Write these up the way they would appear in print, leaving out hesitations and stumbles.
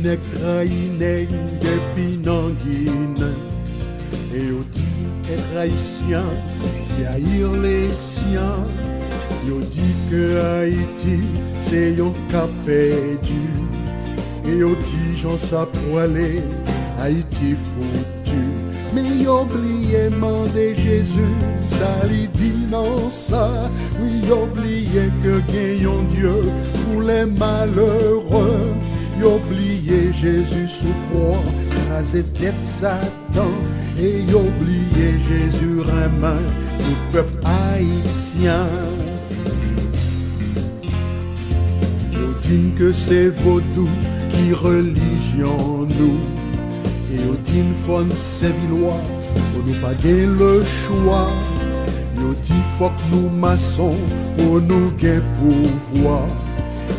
nèg trahi nèg depuis nan Guinée. Et yo dit être haïtien, c'est haïr les siens. Yo dit que Haïti, c'est yon cas perdu. Et yo dit j'en sa poilé, Haïti foutu. Mais yo oublié mandé Jésus, ça li dit non ça. Oui, yo oublié que gagnons Dieu pour les malheureux. Yo oublié Jésus sous croix, rasé tête Satan. Et yo oublié Jésus remin tout peuple haïtien. Yo dit que c'est vaudou qui religion nous. Et yo dit faut servir loi, pour nous pas gagner le choix. Yo dit faut que nous maçons pour nous gagner pouvoir.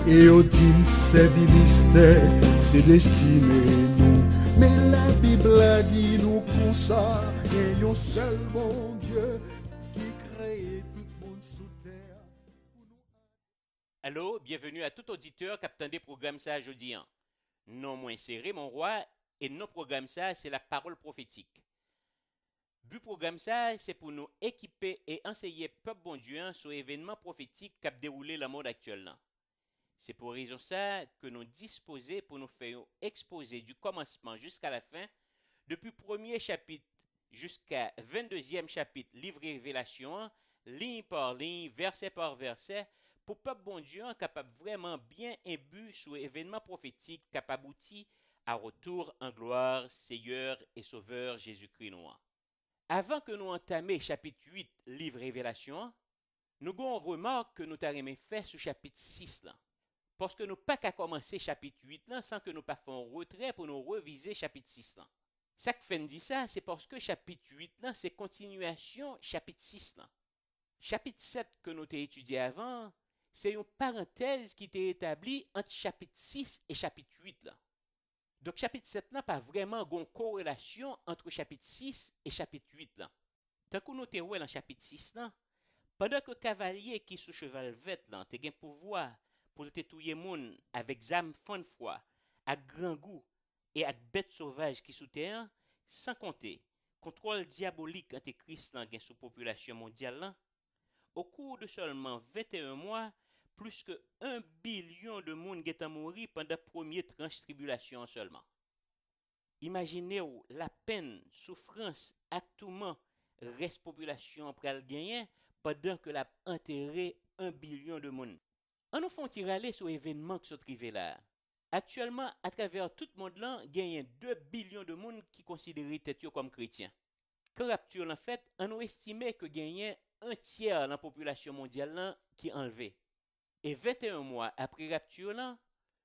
Et yo dit servir mystère, c'est destiné nous. Mais la Bible a dit nous comme ça, et yon seul bon Dieu qui crée tout le monde sous terre. Allô, bienvenue à tout auditeur qui attend des programmes ça aujourd'hui. Non moins serré mon roi et nos programmes ça c'est la parole prophétique. But programme ça c'est pour nous équiper et enseigner peuple bon Dieu sur événements prophétiques qui ont déroulé dans le monde actuel. C'est pour raison ça que nous disposons pour nous faire exposer du commencement jusqu'à la fin, depuis premier chapitre jusqu'à 22e chapitre, livre Révélation, ligne par ligne, verset par verset, pour peuple bon Dieu capable vraiment bien imbu sur événements prophétiques capable aboutir à retour en gloire, Seigneur et Sauveur Jésus-Christ noir. Avant que nous entamions chapitre 8, livre Révélation, nous avons une remarque que nous avons fait sur chapitre 6 là. Parce que nous pas qu'à commencer chapitre 8 là sans que nous pas fassions un retrait pour nous reviser chapitre 6 là. Ça que fait dit ça, c'est parce que chapitre 8 là c'est continuation chapitre 6 là. Chapitre 7 que nous avons étudié avant, c'est une parenthèse qui était établie entre chapitre 6 et chapitre 8 là. Donc chapitre 7 là pas vraiment une corrélation entre chapitre 6 et chapitre 8 là. Tant que nous avons dans chapitre 6 là, pendant que cavalier qui sous cheval vert là, te gen pouvoir pour te touyer moun avec zam fan froid, avec grand goût et avec bête sauvage qui sous terre, sans compter contrôle diabolique antéchrist là gen sous population mondiale là, au cours de seulement 21 mois, plus que 1 billion de moun getan mouri pendant première tranche tribulation seulement. Imaginez-vous la peine, souffrance, actement, reste population pral gagner pendant que l'a enterré 1 billion de moun. On nous font tirer sur événement qui sont arrivés là. Actuellement, à travers tout le monde là, il y a 2 billions de monde qui considèrent tête comme chrétiens. Quand rapture en fait, on nous estime que il y a un tiers de la population mondiale là qui est enlevé. Et 21 mois après rapture là,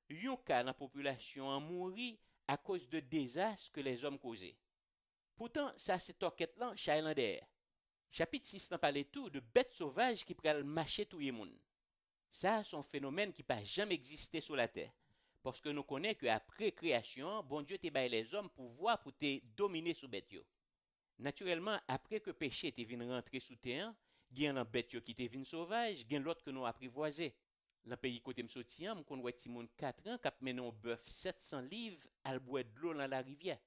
yon cas la population a mouru à cause de désastres que les hommes causaient. Pourtant, ça c'est enquête là Chailander. Chapitre 6 n'a parlé tout de bêtes sauvages qui pral marcher tout le monde. Ça, c'est un phénomène qui n'a jamais existé sur la terre. Parce que nous connaissons qu'après création, bon Dieu t'a baillé les hommes pouvoir pour te dominer sous bête yo. Naturellement, après que péché était venu rentrer sous terre, il y a un bête qui était venu sauvage, il y a l'autre que nous apprivoisé. Dans le pays côté m'soti, m'kon wè ti moun 4 ans k'ap mené un bœuf 700 livres al boire de l'eau dans la rivière.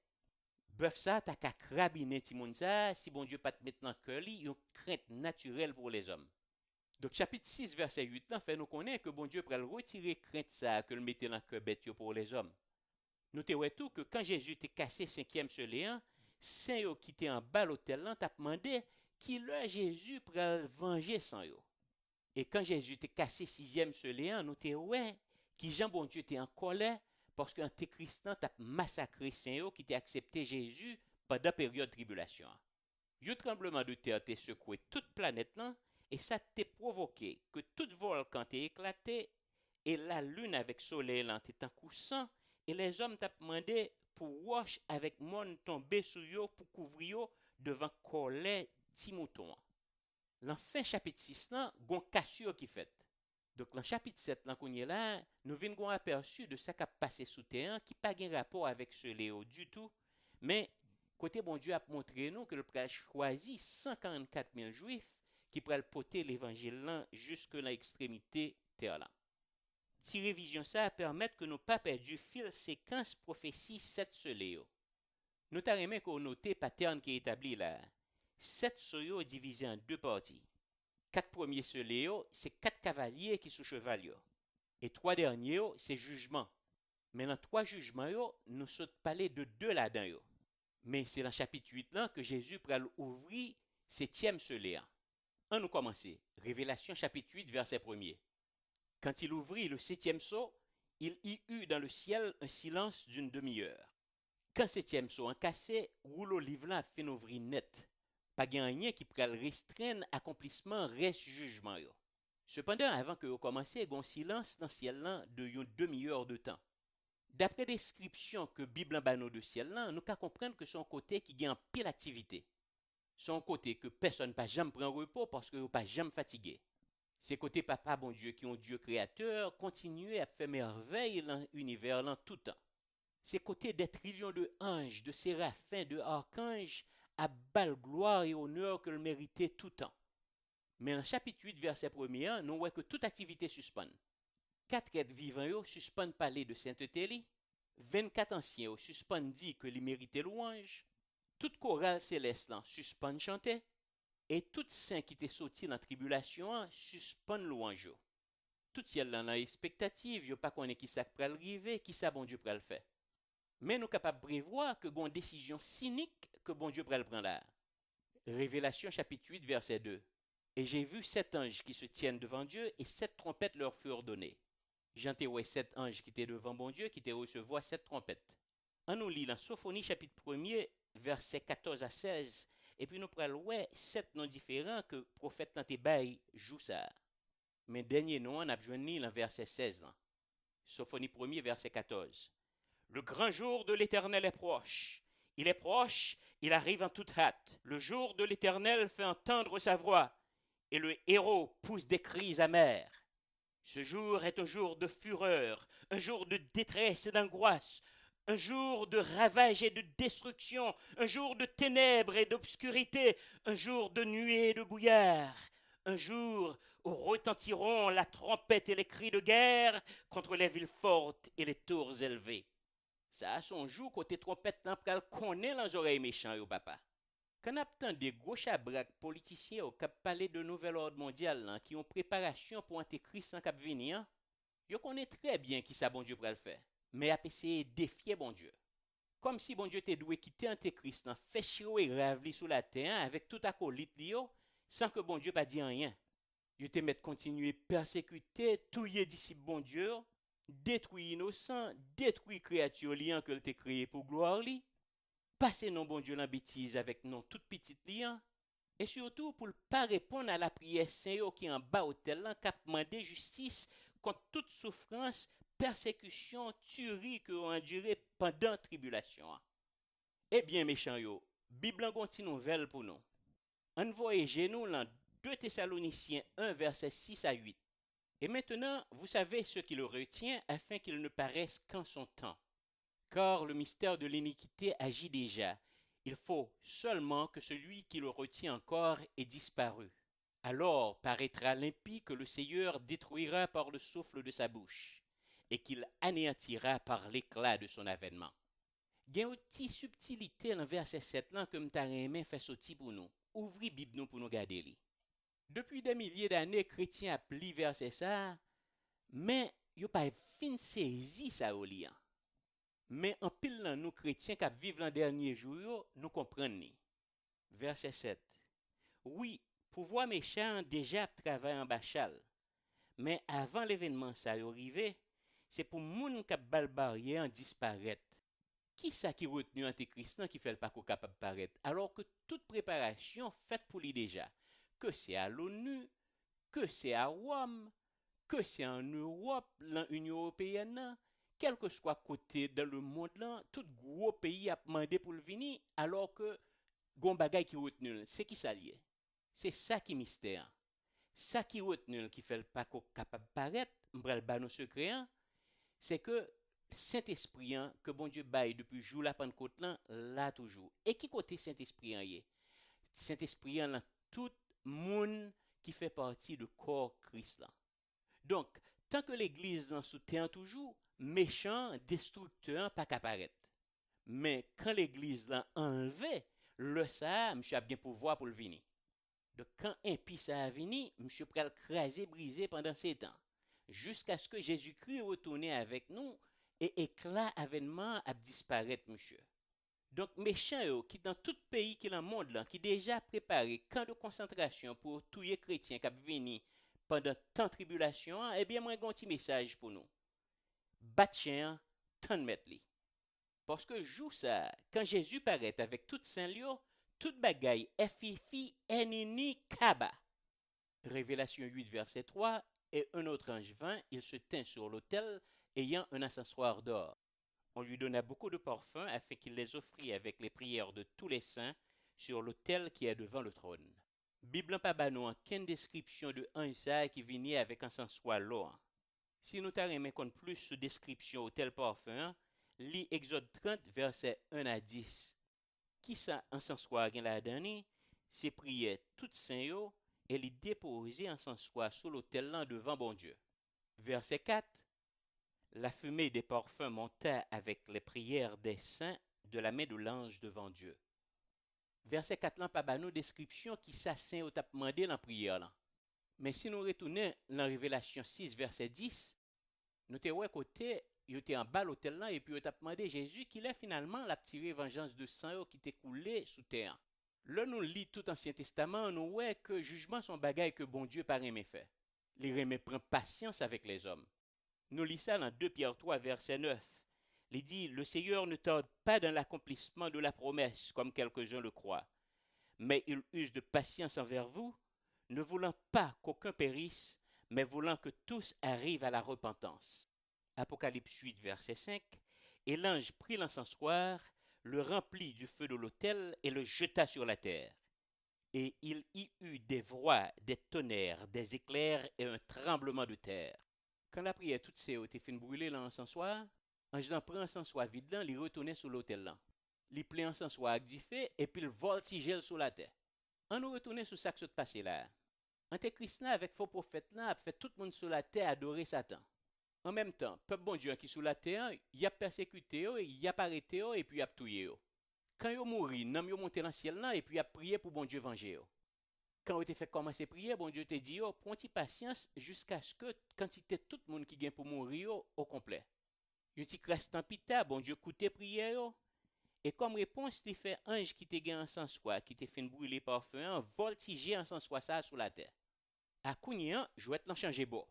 Bœuf ça t'a qu'à crabiner ti moun ça, si bon Dieu pas te mettre dans cœur li, yon crainte naturelle pour les hommes. Donc chapitre 6 verset 8 là fait nous connaître que bon Dieu pral retirer crainte ça que le mettait dans cœur bête pour les hommes. Notez ouais tout que quand Jésus était cassé 5e soleil, saint yo qui était en bas l'hôtel là t'a demandé qui leur Jésus pral venger sans yo. Et quand Jésus était cassé 6e soleil, notez ouais qui Jean bon Dieu était en colère parce que Antéchrist t'a massacré saint yo qui t'a accepté Jésus pendant la période de tribulation. Un tremblement de terre t'a secoué toute planète là. Et ça t'a provoqué que tout volcan t'est éclaté et la lune avec soleil t'est en coussant et les hommes t'a demandé pour wash avec mon tomber sur yo pour couvrir yo devant colère ti mouton. L'enfin chapitre 6 là, gon cassure qui fait. Donc dans chapitre 7 là qu'on est là, nous venons aperçu de ça qui a passé sous terre qui pas gain rapport avec ce léo du tout, mais côté bon Dieu a montré nous que le prêtre choisi 144 000 juifs qui pourrait porter l'évangile là jusque dans l'extrémité terre là. ti révision ça permet que nous pas perdu fil séquence prophétie 7 soléo. Nous t'a remis qu'on noté pattern qui est établi là. 7 soléo divisé en deux parties. 4 premiers soléo, c'est 4 cavaliers qui sont chevaliers. Et 3 derniers, c'est jugement. Mais dans 3 jugements, nous sommes parlé de 2 là-dedans. Mais c'est dans le chapitre 8 là que Jésus pral ouvrir 7e soléa. On nous commencer. Révélation chapitre 8 verset 1er. Quand il ouvrit le 7e sceau, il y eut dans le ciel un silence d'une demi-heure. Quand 7e sceau en cassé, rouleau livre là fait ouvrir net. Pas rien qui pral restreindre accomplissement reste jugement yo. Cependant, avant que vous commenciez, il y a un silence dans le ciel là de une demi-heure de temps. D'après description que Bible en bano de ciel là, nous pouvons comprendre que son côté qui gagne en pile activité. Son côté que personne pas jamais prend repos parce que pas jamais fatigué. C'est côté papa bon Dieu qui ont Dieu créateur continuer à faire merveille dans l'univers dans tout temps. C'est côté des trillions de anges, de séraphins, de archanges à bal gloire et honneur que le méritait tout temps. Mais dans le chapitre 8 verset 1er, nous voyons que toute activité suspend. 4 êtres vivants suspendent parler de sainteté, 24 anciens suspendent dit que les méritait louange, toute chorale céleste suspend chanter, et tout saint qui était sorti dans la tribulation suspend louange. Tout ciel dans expectative, yo pas connaît qui ça pral arriver, qui ça bon Dieu pral faire. Mais nous capables de prévoir que gon décision cynique que bon Dieu pral prendre là. Révélation chapitre 8 verset 2. Et j'ai vu 7 anges qui se tiennent devant Dieu et 7 trompettes leur furent données. J'entends 7 anges qui étaient devant bon Dieu qui étaient recevoir 7 trompettes. On nous lit dans Sophonie chapitre 1er verset 14 à 16 et puis nous prenons 7 noms différents que prophète Nanté Baye joue ça. Mais dernier nom on a besoin dans verset 16 là. Sophonie 1er verset 14. Le grand jour de l'Éternel est proche. Il est proche, il arrive en toute hâte. Le jour de l'Éternel fait entendre sa voix et le héros pousse des cris amers. Ce jour est un jour de fureur, un jour de détresse et d'angoisse, un jour de ravage et de destruction, un jour de ténèbres et d'obscurité, un jour de nuée et de brouillard, un jour où retentiront la trompette et les cris de guerre contre les villes fortes et les tours élevées. Ça a son jour côté trompette nan pral connaît les oreilles méchants yo papa. Quand on des gros chabrak politiciens qui parlent de nouvel ordre mondial qui ont préparation pour antéchrist qui venir, yo connaît très bien qui ça bon Dieu pral faire. Mais a essayé défier bon Dieu. Comme si bon Dieu te doué quitter antéchrist fait chier ravli sous la terre avec tout acolyte li sans que bon Dieu pas dit rien. Yo te mettre continuer persécuter touyer disciple bon Dieu, détruire innocent, détruire créature liant que te créé pour gloire li. Passer non bon Dieu dans bêtise avec non toute petite liant et surtout pour pas répondre à la prière saint qui en bas hôtel là cap demander justice contre toute souffrance, persécution, tuerie que ont enduré pendant tribulation. Eh bien méchant yo, Bible en continue nouvelle pour nous. On voyage nous dans 2 Thessaloniciens 1 verset 6 à 8. Et maintenant, vous savez ce qui le retient afin qu'il ne paraisse qu'en son temps. Car le mystère de l'iniquité agit déjà. Il faut seulement que celui qui le retient encore ait disparu. Alors paraîtra l'impie que le Seigneur détruira par le souffle de sa bouche, et qu'il anéantira par l'éclat de son avènement. Il y a une petite subtilité dans verset 7 là que m'ta remè fait sortir pour nous. Ouvri Bible nous pour nous garder li. Depuis des milliers d'années, chrétiens a pli verset ça, mais yo pas fin saisi ça au liant. Mais en pile dans nous chrétiens qui vivent l'an dernier jour, nous comprenons. Verset 7. Oui, pouvoir méchant déjà travaille en bachal. Mais avant l'événement ça arrivé, c'est pour moun qui bal barrière disparaître. Qui ça qui retenu antéchrist qui fait le pas capable paraître alors que toute préparation faite pour lui déjà, que c'est à l'ONU, que c'est à Rome, que c'est en Europe, dans l'Union européenne, quel que soit côté dans le monde là, tout gros pays a demandé pour le venir alors que gon bagay qui retenu, c'est qui ça lié? C'est ça qui mystère. Ça qui retenu qui fait le pas capable paraître, m'bral ba nos secrets, c'est que Saint-Esprit que bon Dieu baille depuis jour la Pentecôte là toujours. Et qui côté Saint-Esprit y? Saint-Esprit là tout monde qui fait partie du corps Christ là. Donc Tant que l'église dans soutient toujours, méchant, destructeur, pas qu'apparaître. Mais quand l'église l'a enlevé, le ça, monsieur a bien pouvoir pour le venir. Donc quand impie ça a venu, monsieur pral craser, briser pendant 7 ans. Jusqu'à ce que Jésus-Christ retourne avec nous et éclat avènement a disparaître, monsieur. Donc méchant yo, qui dans tout pays qui dans le monde là, qui déjà préparé camp de concentration pour tous les chrétiens qui venu pendant tant de tribulation, eh bien moi j'ai un petit message pour nous. Bat chien, tant de mettre li. Parce que jour ça, quand Jésus paraît avec tout saint lieu, toute bagaille fifi enini kaba. Révélation 8 verset 3, et un autre ange vint, il se tint sur l'autel ayant un accessoire d'or. On lui donna beaucoup de parfums afin qu'il les offrit avec les prières de tous les saints sur l'autel qui est devant le trône. Bible pas banou aucune description de ange qui venait avec un encensoir l'or. Si nous t'arrêtons compte plus sur description autel parfum, lis Exode 30 verset 1 à 10. Qui ça encensoir gen la dernier, c'est prier tout saint yo et lui déposer encensoir sous l'autel là devant bon Dieu. Verset 4. La fumée des parfums monta avec les prières des saints de la main de l'ange devant Dieu. Verset 4 là pas banou description qui ça saint au t'a demandé dans prière là. Mais si nous retournons dans Révélation 6 verset 10, nous te ouais côté il était en bas l'hôtel là et puis il t'a demandé Jésus qu'il est finalement la tiré vengeance de sang qui t'est coulé sous terre. Là nous lit tout Ancien Testament, nous ouais que jugement son bagaille que bon Dieu par aimé fait. Les remet prend patience avec les hommes. Nous lit ça dans 2 Pierre 3 verset 9. Il dit le Seigneur ne tarde pas dans l'accomplissement de la promesse comme quelques-uns le croient, mais il use de patience envers vous, ne voulant pas qu'aucun périsse, mais voulant que tous arrivent à la repentance. Apocalypse 8, verset 5, et l'ange prit l'encensoir, le remplit du feu de l'autel et le jeta sur la terre. Et il y eut des voix, des tonnerres, des éclairs et un tremblement de terre. Quand la prière toute ces été fin brûler l'encensoir, l'ange prend l'encensoir vide là, il retournait sur l'autel là. Il plein l'encensoir avec du feu et puis il voltigait sur la terre. On nous retourne sur ça qui s'est passé là. Antéchrist là avec faux prophète là a fait tout le monde sur la terre adorer Satan. En même temps, peuple bon Dieu qui sous la terre, il a persécuté, il a arrêté et puis il a tué. Quand il mouri, nam yo monté dans le ciel là et puis il a prié pour bon Dieu venger. Quand il a fait commencer à prier, bon Dieu te dit prends patience jusqu'à ce que quantité tout le monde qui vient pour mourir au complet. Il ti crasse tant pita, bon Dieu écoute prière et comme réponse il fait ange qui te gagne en sens quoi, qui te fait brûler par feu, voltiger en sens quoi ça sur la terre. À Kounyan, je vais te changer beau.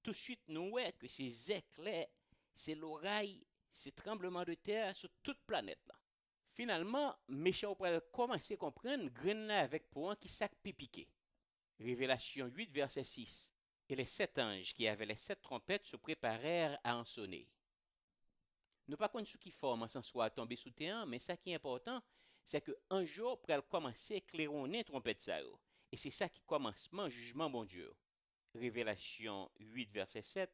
Tout de suite, nous voyons que ces éclairs, c'est l'oreille, ces tremblements de terre sur toute planète là. Finalement, méchant pourrait commencer à comprendre graine là avec point qui sac piqué. Révélation 8 verset 6. Et les 7 anges qui avaient les 7 trompettes se préparèrent à en sonner. Nous pas connaissons qui forme en sens soit tomber sous terre, mais ça qui est important, c'est que un jour pourrait commencer à claironner trompette ça. Et c'est ça qui commencement jugement bon Dieu. Révélation 8, verset 7,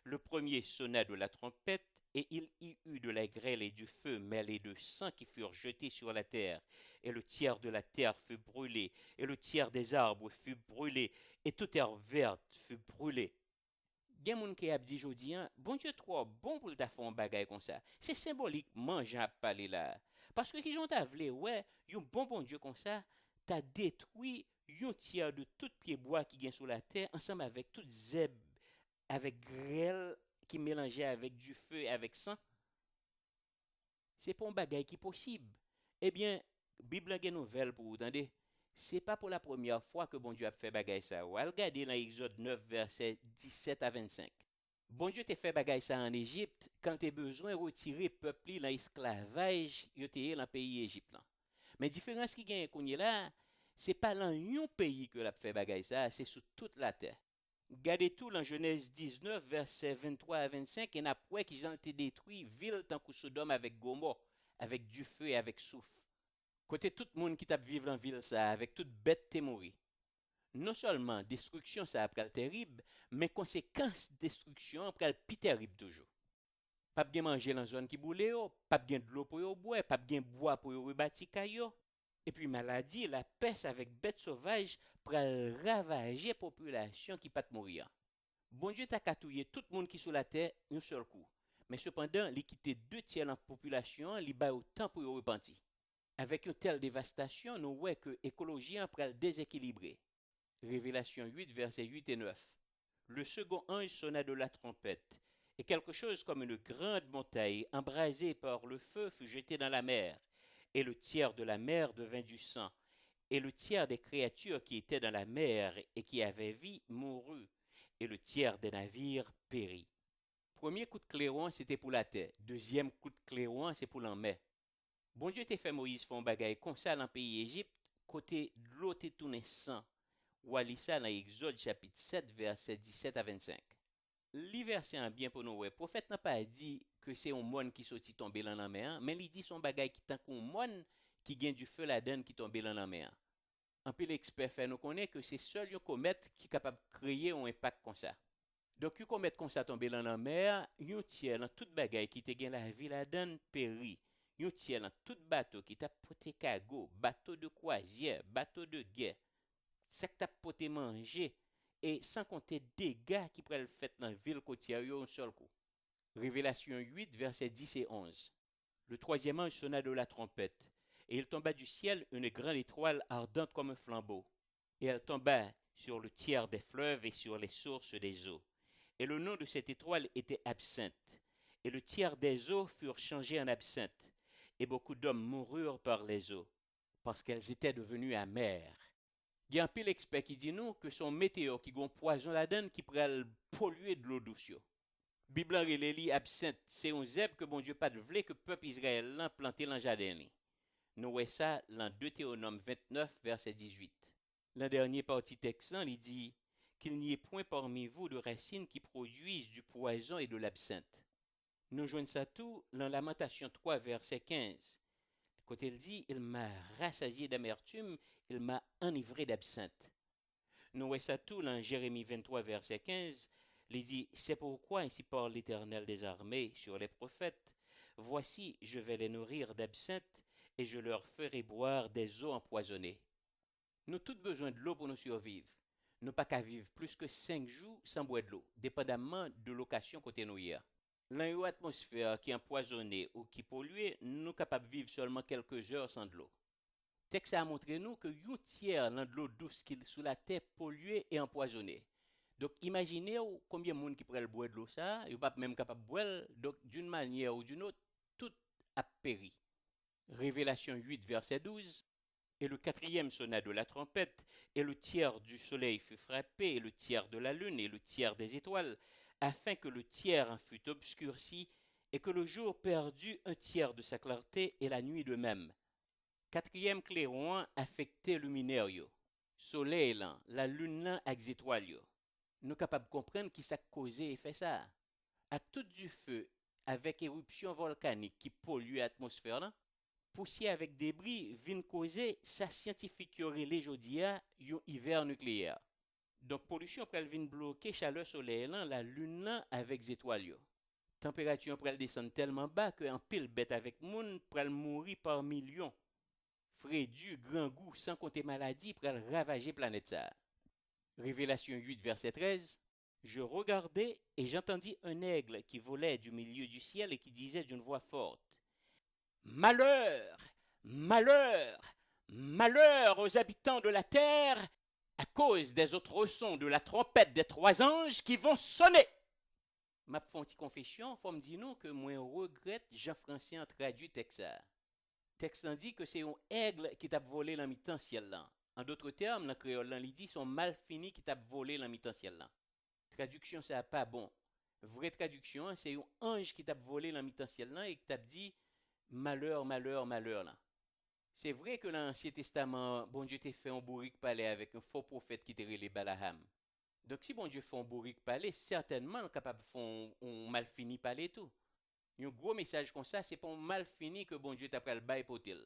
le premier sonna de la trompette, et il y eut de la grêle et du feu mêlés de sang qui furent jetés sur la terre, et le tiers de la terre fut brûlé, et le tiers des arbres fut brûlé, et toute herbe verte fut brûlée. Gen moun ki ap di jodi bon Dieu trop bon pour ta faire un bagay comme ça. C'est symboliquement j'en parler là. Parce que qui j'ont ta vle ouais, yon bon Dieu comme ça, t'a détruit yon tiers de tout pied bois qui gen sur la terre ensemble avec toute zeb, avec grêle qui mélangeait avec du feu et avec sang. C'est pas un bagay qui possible. Eh bien, Bible gen nouvelle pour vous entendez. C'est pas pour la première fois que bon Dieu a fait bagay ça. Ou regardez dans Exode 9 verset 17 à 25. Bon Dieu t'a fait bagay ça en Égypte quand t'as besoin de retirer peuple dans l'esclavage yo te dans le pays Égypte. Mais différence qui gagne qu'on là, c'est pas dans un pays que l'a fait bagay ça, c'est sur toute la terre. Regardez tout dans Genèse 19 verset 23 à 25 et n'a pas qu'ils ont été détruits ville tant que Sodome avec Gomorrhe, avec du feu et avec soufre. Côté tout le monde qui t'a vivre en ville ça avec toute bête t'est mourir. Non seulement destruction ça après terrible, mais conséquence destruction après plus terrible toujours. Pas bien manger dans zone qui boule pas bien de l'eau pour yo boire, pas bien bois pour yo rebâtir caillou. Et puis maladie, la peste avec bête sauvage pour ravager population qui pas mourir. Bon Dieu t'a catouillé tout le monde qui sous la terre un seul coup. Mais cependant, il quitté 2 tiers de la population, il bat autant pour y repentir. Avec une telle dévastation, nous voyons que l'écologie en prend déséquilibré. Révélation 8, versets 8 et 9. Le second ange sonna de la trompette, et quelque chose comme une grande montagne, embrasée par le feu, fut jetée dans la mer, et le tiers de la mer devint du sang, et le tiers des créatures qui étaient dans la mer et qui avaient vie mourut, et le tiers des navires périt. Premier coup de clairon, c'était pour la terre. Deuxième coup de clairon, c'est pour l'en mer. Bon Dieu t'a fait Moïse font bagaille comme ça dans le pays Égypte, côté de l'eau t'est tourné sang. Ou à ça dans Exode chapitre 7, versets 17 à 25. Li verset en bien pour nous, ouais. Prophète n'a pas dit que c'est un monde qui sorti tomber dans la mer, mais il dit son bagaille qui tant qu'un monde qui gagne du feu la donne qui tombe dans la mer. En peu l'expert fait nous connaît que c'est seul une comète qui est capable de créer un impact comme ça. Donc une comète comme ça tombe dans la mer, un tiers dans toute bagaille qui te gagne la vie la donne péri. Un tiers dans tout bateau qui t'a porté cargo, bateau de croisière, bateau de guerre. Ça que t'as poté manger et sans compter dégâts qui pourraient le faire dans la ville côtière un seul coup. Révélation 8, versets 10 et 11. Le troisième ange sonna de la trompette, et il tomba du ciel une grande étoile ardente comme un flambeau, et elle tomba sur le tiers des fleuves et sur les sources des eaux. Et le nom de cette étoile était absinthe, et le tiers des eaux furent changés en absinthe, et beaucoup d'hommes moururent par les eaux, parce qu'elles étaient devenues amères. Il y a un pile expert qui dit nous que son météore qui gon poison la donne qui pourrait polluer de l'eau douce. Bible en releli absinthe, c'est un zèbre que bon Dieu pas de vle que peuple Israël l'a planté dans le jardin. Nous voyons ça dans Deutéronome 29, verset 18. La dernière partie texte, il dit qu'il n'y ait point parmi vous de racines qui produisent du poison et de l'absinthe. Nous joignons ça tout dans Lamentation 3, verset 15. Quand il dit, il m'a rassasié d'amertume, il m'a enivré d'absinthe. Nous voyons ça tout dans Jérémie 23, verset 15. Il dit, c'est pourquoi ainsi parle l'Éternel des armées sur les prophètes. Voici, je vais les nourrir d'absinthe et je leur ferai boire des eaux empoisonnées. Nous avons tous besoin de l'eau pour nous survivre. Nous pas qu'à vivre plus que 5 jours sans boire de l'eau, dépendamment de location côté nous hier. Dans une atmosphère qui est empoisonnée ou qui pollue, nous sommes capables de vivre seulement quelques heures sans de l'eau. Le texte a montré nous que un tiers de l'eau douce qui est sous la terre polluée et empoisonnée. Donc imaginez combien de monde qui pourrait boire de l'eau ça, ils pas même capable de boire, donc d'une manière ou d'une autre, tout a péri. Révélation 8, verset 12. Et le quatrième sonna de la trompette, et le tiers du soleil fut frappé, et le tiers de la lune, et le tiers des étoiles, afin que le tiers en fût obscurci, et que le jour perdût un tiers de sa clarté, et la nuit de même. Quatrième clairon affecté luminaire yo. Soleil là, la lune là avec étoiles yo. Nous capables de comprendre qui ça causé et fait ça. À tout du feu avec éruption volcanique qui pollue l'atmosphère là, poussière avec débris vient causer ça scientifique y aurait les jodia un hiver nucléaire. Donc pollution pral vient bloquer chaleur soleil là, la lune là avec étoiles yo. Température pral descendre tellement bas que en pile bête avec moun pral mourir par millions. Frédu, grand goût, sans compter maladie, pour ravager planète ça. Révélation 8, verset 13. Je regardai et j'entendis un aigle qui volait du milieu du ciel et qui disait d'une voix forte, Malheur, malheur, malheur aux habitants de la terre à cause des autres sons de la trompette des 3 anges qui vont sonner. Ma petite confession, faut me dire nous que moi regrette Jean-Français en traduit texte ça. Texte dit que c'est un aigle qui t'a volé dans mi-temps ciel là. En d'autres termes, dans créole là, il dit son mal fini qui t'a volé dans mi-temps ciel là. Traduction ça pas bon. Vraie traduction, c'est un ange qui t'a volé dans mi-temps ciel là et qui t'a dit malheur, malheur, malheur là. C'est vrai que dans l'Ancien Testament, bon Dieu t'a fait un bourrique palais avec un faux prophète qui t'a relé Balaham. Donc si bon Dieu fait un bourrique palais, certainement il est capable de faire un mal fini palais tout. Un gros message comme ça, c'est pas un mal fini que bon Dieu t'a pris le bail potel.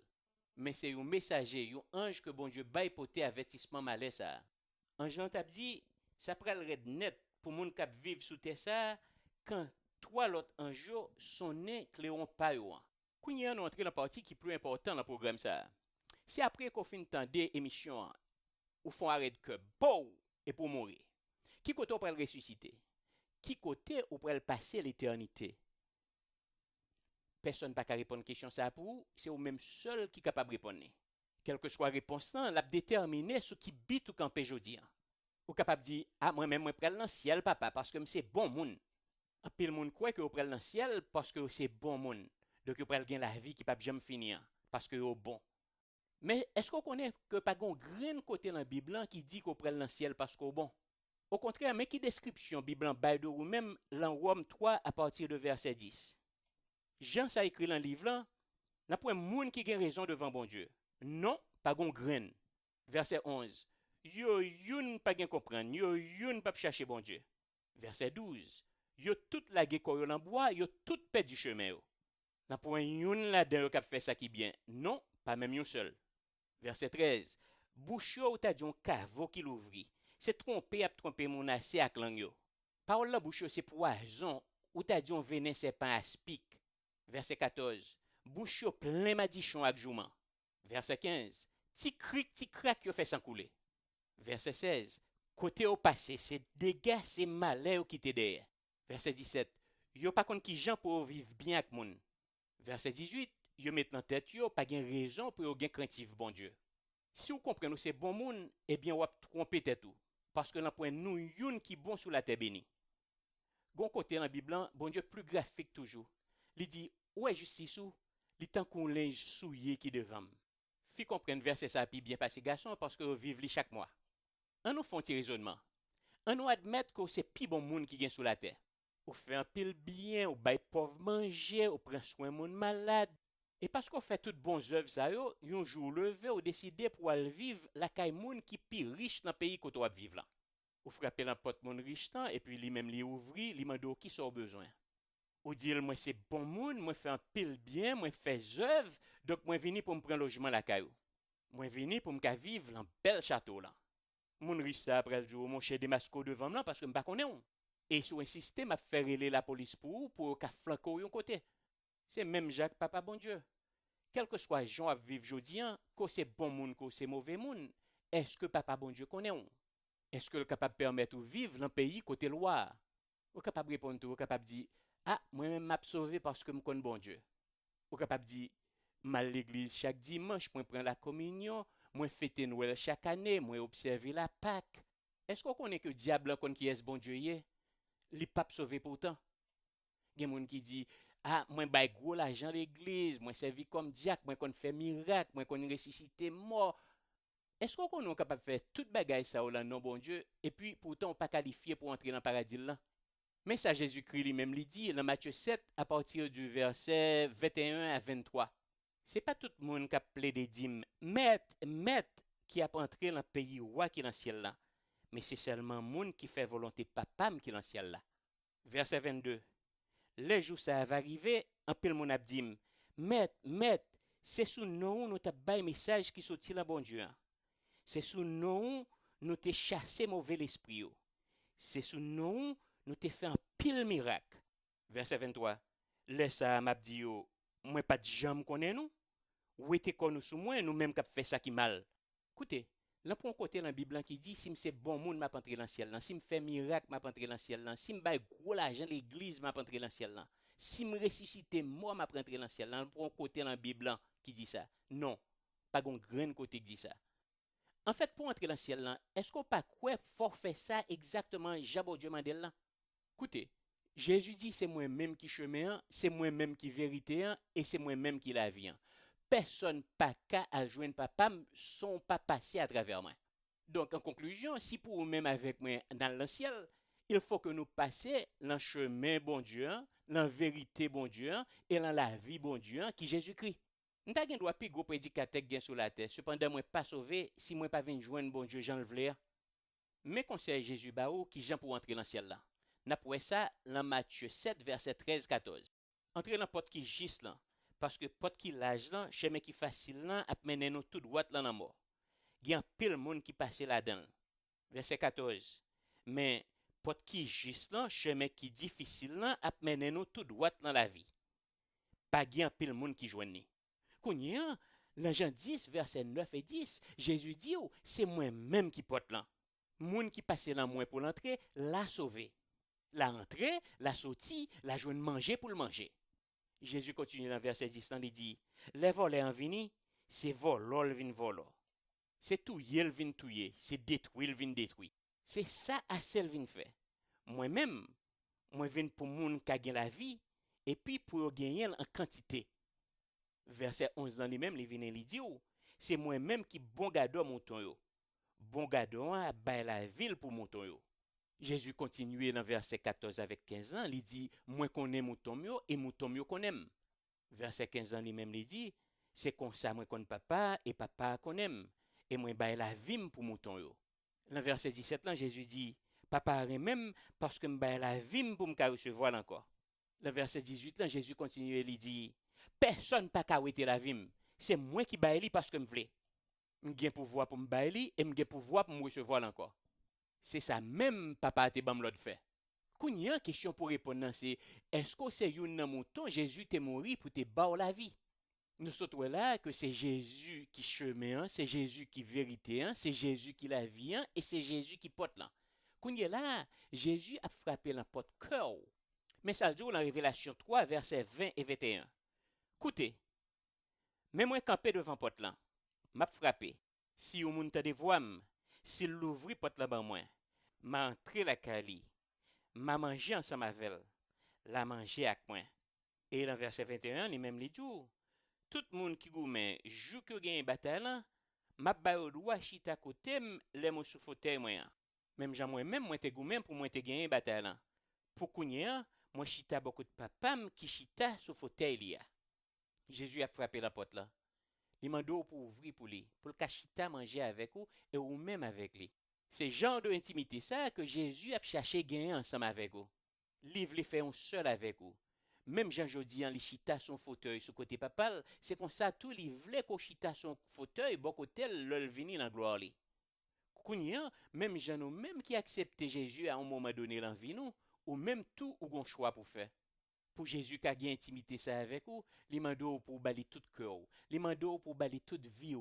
Mais c'est un messager, un ange que bon Dieu bail poté avertissement malais ça. Ange t'a dit, ça pral red net pour moun k'ap vivre sous terre ça quand 3 autres anges sont nés Cléon Payo. Kounya nous entrer dans la partie qui est plus important dans le programme ça. C'est après qu'on fin tande émission ou font arrêt de cœur, bow et pour mourir. Qui koto pral ressusciter? qui côté ou pour passer l'éternité? Personne n'a qu'à répondre à question ça pour vous, c'est au même seul qui est capable de répondre. Quelle que soit la réponse, l'a déterminer ce qui bit ou campé jodi. Ou capable de dire, ah, moi-même, moi pral dans le ciel, papa, parce que c'est bon monde. En pile monde croit que vous pral dans le ciel parce que c'est bon monde. Donc vous pral gagner la vie qui ne peut jamais finir, parce que vous bon. Mais est-ce qu'on connaît que pas un grand côté dans la Bible qui dit qu'on pral dans le ciel parce que bon? Au contraire, mais qui description Bible en bail de ou même dans Rome 3 à partir de verset 10. Jean ça écrit dans le livre là, n'a pas un monde qui a raison devant bon Dieu. Non, pas gon graine. Verset 11. Yo youn pas gen comprendre, yo youn pas chercher bon Dieu. Verset 12. Yo tout lage koyo dans bois, yo tout perdu chemin yo. N'a pas un youn là-dedans qui fait ça qui bien. Non, pas même yon seul. Verset 13. Bouche yo t'a dit un caveau qui l'ouvri. C'est tromper à tromper mon assez ak lang yo. Parole la bouche c'est poison ou t'a dit un venin serpent aspic. Verset 14. Bouche yo plein madichon ak jouman. Verset 15. Ti crack yo fait sans couler. Verset 16. Côté au passé, c'est dégâts, c'est malheur qui te derrière. Verset 17. Yo pas kon ki jan pour vivre bien ak moun. Verset 18. Yo met dans tête yo pas gen raison pour yo gen craintif bon Dieu. Si vous comprenez c'est bon moun, eh bien ou ap tromper tête ou. Parce que l'on point nous youn qui bon sous la terre bénie. Gon côté dans la Bible, bon Dieu plus graphique toujours. Il dit, où est justice ou? Il tant qu'on linge souillé qui devant. Fi comprendre verset ça puis bien passé garçon parce que vivent li chaque mois. On nous font un raisonnement. On nous admettre que c'est pi bon monde qui gagne sous la terre. Ou fait un pile bien, ou bay pauvre manger, ou prend soin moun malade. Et parce qu'on fait toutes bonnes œuvres ça yo, yon jour levé ou décider pour aller vivre la caille moun qui pi riche dans pays que toi vivre là. Ou frapper la porte moun riche temps et puis lui même li ouvri, li mando qui sort besoin. Ou dire moi c'est bon moun, moi fait un pile bien, moi fait œuvre, donc moi vini pour me prendre logement la caillou. Moi vini pour me vivre dans bel château là. Moun riche ça après le jour mon cher Demasco devant là parce que m'pa connais on. Et sous insister m'a fait relayer la police pour qu'a flanco yon côté. C'est même Jacques papa bon Dieu. Quel que soit gens à vivre jodian, que c'est bon moun, que c'est mauvais moun, est-ce que papa bon Dieu connaît on? Est-ce que le capable permettre de vivre dans le pays côté loi? Ou capable répondre ou capable dire ah moi-même m'a sauvé parce que me connais bon Dieu. Ou capable dire mal l'église chaque dimanche, moi prendre la communion, moi fêter Noël chaque année, moi observer la Pâque. Est-ce qu'on connaît que diable connaît qui est bon Dieu yé? Li pas sauvé pourtant. Gen moun qui dit ah moi bay gros l'argent l'église, moi servi comme diacre, moi qu'on fait miracle, moi qu'on ressusciter mort. Est-ce qu'on est capable de faire toute bagaille ça au nom bon Dieu et puis pourtant on pas qualifié pour entrer dans le paradis là? Mais ça Jésus-Christ lui-même lui dit dans Matthieu 7 à partir du verset 21 à 23. C'est pas tout le monde qui a plaidé dîmes, maître qui a entré dans le pays roi qui est dans le ciel là. Mais c'est seulement monde qui fait volonté papam qui est dans le ciel là. Verset 22. Les jours ça va arriver, en pile mon abdim. Maître, c'est sous nous nous t'a bail message qui sorti là bon Dieu. C'est sous nous te chassé mauvais l'esprit. C'est sous nous te fait un pile miracle. Verset 23. Laisse ça m'abdi yo, moi pas de jambe connaît nous. Ou était connu sous moi nous même qui fait ça qui mal. Écoutez, là pour un côté dans la Bible qui dit si c'est bon monde m'a entrer dans le ciel là, si me fait miracle m'a entrer dans le ciel là, si me bail gros l'argent l'église m'a entrer dans le ciel là. Si me ressusciter moi m'a entrer dans le ciel là, pour un côté dans la Bible qui dit ça. Non, pas un grand côté qui dit ça. En fait, pour entrer dans le ciel là, est-ce qu'on pas quoi forfait ça exactement Jabo Dieu Mandel là? Écoutez, Jésus dit c'est moi-même qui chemin, c'est moi-même qui vérité et c'est moi-même qui la vie. Personne pas qu'à joindre papa sont pas passés à travers moi. Donc en conclusion, si pour vous-même avec moi dans le ciel, il faut que nous passions dans le chemin bon Dieu, dans la vérité bon Dieu et dans la vie bon Dieu qui Jésus-Christ. Nous n'avons pas droit plus gros prédicateur qui sur la terre. Cependant, moi pas sauvé si moi pas venir joindre bon Dieu Jean le vler. Mais conseil Jésus Bao qui Jean pour entrer dans le ciel là. N'a pour ça dans Matthieu 7 verset 13-14. Entrer dans porte qui gis là parce que porte qui l'âge là, chemin qui facile là a mené nous tout droit là dans mort. Il y a pile monde qui passe là-dedans. Verset 14. Mais porte qui gis là, chemin qui difficile là a mené nous tout droit dans la vie. Pas gen pile monde qui joindre. Kounya, dans Jean 10 verset 9 et 10, Jésus dit c'est moi-même qui porte là. Moun qui passe là moi pour l'entrer, l'a sauvé. La entrée, la sortie, la joindre manger pour le manger. Jésus continue dans verset 10, il dit, les volets en vini, c'est volol vin volo. C'est touyer le vin touyer, c'est détruire le vin détruit. C'est ça à celle vin fait. Moi-même, moi vin pour moun qui gagne la vie, et puis pour gagner en quantité. Verset 11 dans lui-même, il vient lui dit, c'est moi-même qui bon gado mouton yo. Bon gado a bay la ville pour mouton yo. Jésus continue dans verset 14 avec 15 ans, il dit, moi connais mouton yo et mouton yo connaît. Verset 15 ans lui-même il dit, c'est comme ça moi connais papa et papa connaît et moi bay la vie pour mouton yo. Dans verset 17 là, Jésus dit, papa même parce que me bay la vie pour me recevoir encore. Dans verset 18 là, Jésus continue il dit, personne pas ka wete la vie, c'est moi qui bay li parce que me vle. M'gen pouvoir pour me bay li et m'gen pouvoir pour me recevoir encore. C'est ça même papa te bam l'autre fait. Kounya question pour répondre c'est est-ce que c'est une mouton Jésus t'est mort pour te ba la vie. Nous sommes là que c'est Jésus qui chemin, c'est Jésus qui vérité, c'est Jésus qui la vie et c'est Jésus qui porte là. Kounya là, Jésus a frappé la porte cœur. Mais ça dit dans Révélation 3 versets 20 et 21. Écoutez. Mais moi camper devant porte là. M'a frappé. Si ou moun tande voam, s'il l'ouvri porte là ban moi, m'a entré la kali, m'a mangé ensemble avec la manger avec moi. Et dans verset 21, il même li dit tout moun qui goumen jou que gagne bataille là, m'a ba au droit chita côté les mo sou fauteuil moi. Même Jean moi-même moi te goumen pour moi te gagner bataille là. Pour kounya, moi chita beaucoup de papam qui chita sou fauteuil li. Jésus a frappé la porte là. Il m'a pour ouvrir pour lui, pour le cachita manger avec vous et ou même avec lui. C'est genre de intimité ça que Jésus a cherché gagner ensemble avec vous. Livre les fait un seul avec vous. Même Jean Jodi en li chita son fauteuil sur côté papal, c'est comme ça tout li vle ko chita son fauteuil bon côté le vini dans gloire li. Kounya, même Jean nous même qui accepte Jésus à un moment donné dans vie nous ou même tout ou gon choix pour faire. Pour Jésus qui a gagné intimité ça avec vous, li mando pour bali tout cœur, li mando pour bali toute vie.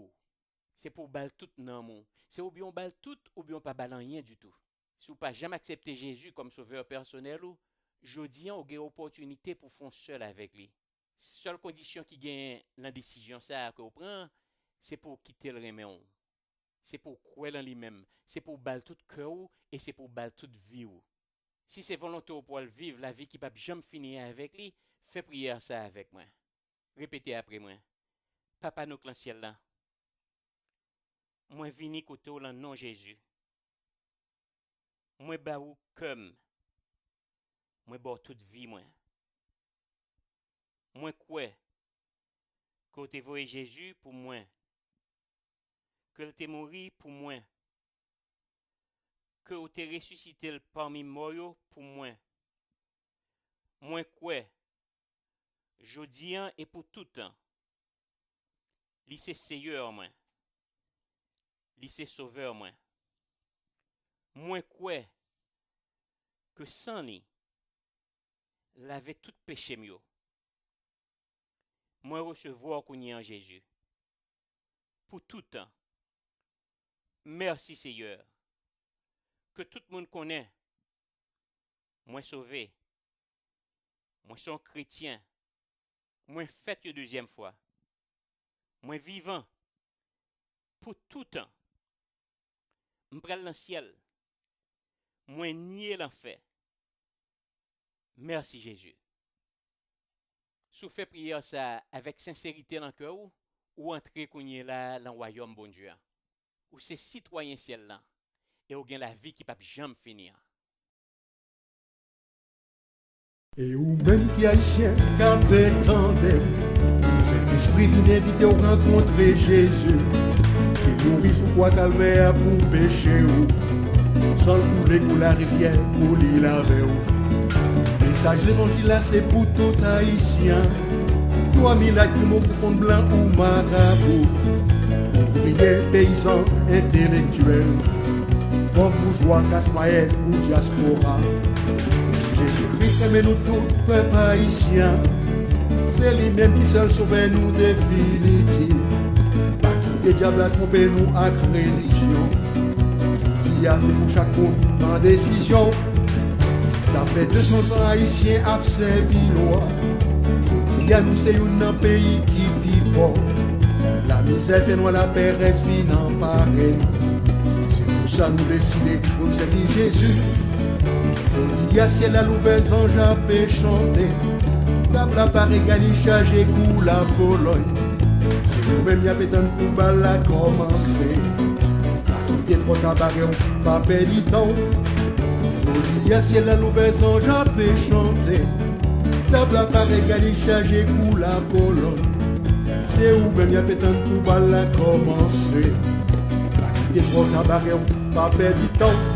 C'est pour bal tout nan. C'est ou bien bal tout ou bien pas bal rien du tout. Si vous pas jamais accepté Jésus comme sauveur personnel ou jodi an ou gen opportunité pour faire seul avec lui. Seule condition qui gagne la décision ça que vous prend, c'est pour quitter le remède. C'est pour croire en lui-même, c'est pour bal tout cœur et c'est pour bal toute vie. Si c'est volontaire pour vivre la vie qui va jamais finir avec lui, fais prière ça avec moi. Répétez après moi. Papa nous dans le ciel là. Moi vini côté au nom Jésus. Moi ba ou comme moi ba toute vie moi. Moi quoi que tu voyé Jésus pour moi. Que tu mouru pour moi. Que tu es ressuscité parmi morts pour moi. Moi quoi jodi et pour tout temps. Li c'est Seigneur moi. Li c'est sauveur moi. Moi quoi que sans lui lave tout péché mio. Moi recevoir qu'on en Jésus. Pour tout temps. Merci Seigneur. Que tout le monde connaît. Moi sauvé. Moi son chrétien. Moi fait une deuxième fois. Moi vivant. Pour tout temps. M'pral dans le ciel. Moi nier l'enfer. Merci Jésus. Sou fait prière ça avec sincérité dans le cœur ou entrer qu'on là dans le royaume bon Dieu. Ou c'est citoyen ciel là et ou gain la vie qui pas jamais finir. Et ou même qui haïtien capé tandem, cet esprit vient inviter à rencontrer Jésus, qui mourit sous quoi calvaire pour pécher ou, sans couler pour la rivière pour l'île laver ou. Message l'évangile là c'est pour tout haïtien, 3000 actes mots pour fond blanc ou marabout, ouvrier, paysan, intellectuel, pauvre bourgeois, classe moyenne ou diaspora. Jésus-Christ aime nous tous, peuple haïtien. C'est lui-même qui seul sauve nous définitif. Pas quitter diable à tromper nous avec religion. Je dis à c'est pour chaque monde en décision. Ça fait 200 ans haïtiens a servi loi. Il y a nous c'est un pays qui pipo. La misère fait nous la paix reste finan pareil. C'est pour ça nous décider pour servir Jésus. Il y a ciel à l'ouvert ange à paix chanter. Table à Paris gagné chargé coup la Pologne. C'est nous-mêmes y avait un coup bal à commencer. À quitter trop tabaré pas perdre temps. Il y a ciel à l'ouvert ange à paix chanter. Table à Paris gagné chargé coup la Pologne. C'est où même y a peut-être un coup bal à commencer. À quitter trop tabaré pas perdre temps.